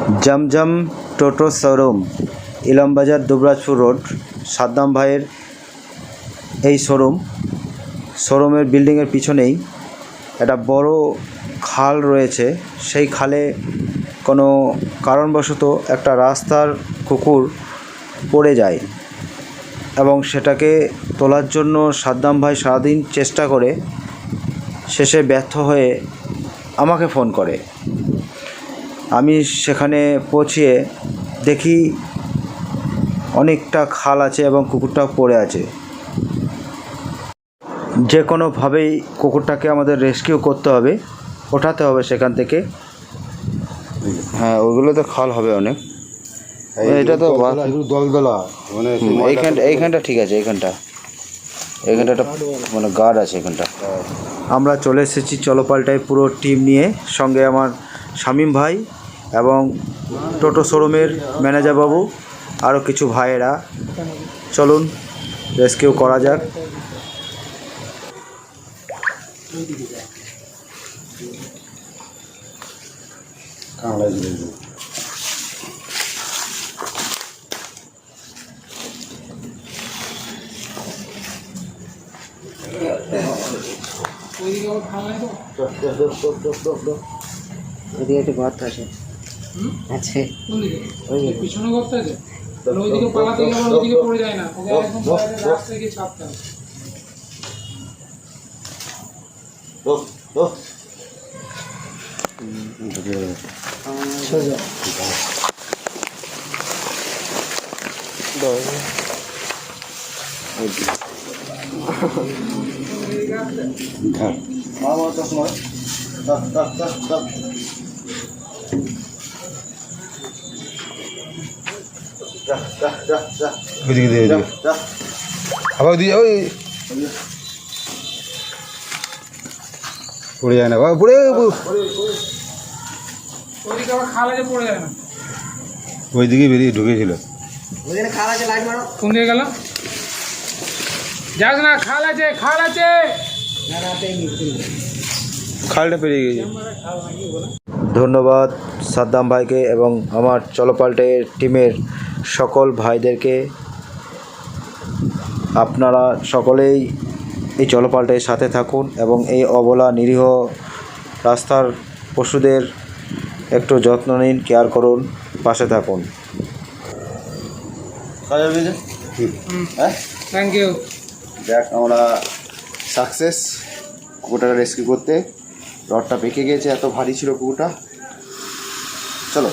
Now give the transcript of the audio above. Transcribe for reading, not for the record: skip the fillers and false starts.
জমজম টোটো showroom, Ilambazar, Dubrajpur road. Saddam ভাইয়ের এই শোরুমের বিল্ডিংয়ের পিছনেই একটা বড় খাল রয়েছে। সেই খালে কোনো কারণবশত একটা রাস্তার কুকুর পড়ে যায় এবং সেটাকে তোলার জন্য সাদ্দাম ভাই সারাদিন চেষ্টা করে শেষে ব্যর্থ হয়ে আমাকে ফোন করে। আমি সেখানে পৌঁছিয়ে দেখি অনেকটা খাল আছে এবং কুকুরটা পড়ে আছে। যে কোনোভাবেই কুকুরটাকে আমাদের রেস্কিউ করতে হবে, ওঠাতে হবে সেখান থেকে। হ্যাঁ, ওইগুলো তো খাল হবে অনেক। এটা তো দলদলা মানে এইখানটা ঠিক আছে, এইখানটা একটা মানে গার্ড আছে এখানটা। আমরা চলে এসেছি চলপাল্টায় পুরো টিম নিয়ে, সঙ্গে আমার শামীম ভাই এবং টোটো শোরুমের ম্যানেজার বাবু, আরও কিছু ভাইয়েরা। চলুন রেস্কিউ করা যাক। ওইদিকে একটা গর্ত আছে। আছে পিছনে গর্ত আছে, ওইদিকে পালাতে গেলে ওইদিকে পড়ে যায় না, একদম রাস্তায় গিয়ে চাপতে হবে। আবার দিয়ে ওই পড়ে যায় না, পড়ে ওইদিকে আবার খাল আছে, পড়ে যায় না। ওইদিকে বেরিয়ে ঢুকেছিল। কোন দিকে গেল? যাস না, খাল আছে, খাল আছে। খালটা পেরিয়ে গেছে। ধন্যবাদ সাদ্দাম ভাইকে এবং আমার চলপাল্টে টিমের সকল ভাইদেরকে। আপনারা সকলেই এই চলপাল্টের সাথে থাকুন এবং এই অবলা নিরীহ রাস্তার পশুদের একটু যত্ন নিন, কেয়ার করুন, পাশে থাকুন। Thank you. দেখ, আমরা সাকসেস কুকুরটাকে রেস্কিউ করতে। রডটা পেকে গেছে, এত ভারী ছিল কুকুরটা। চলো।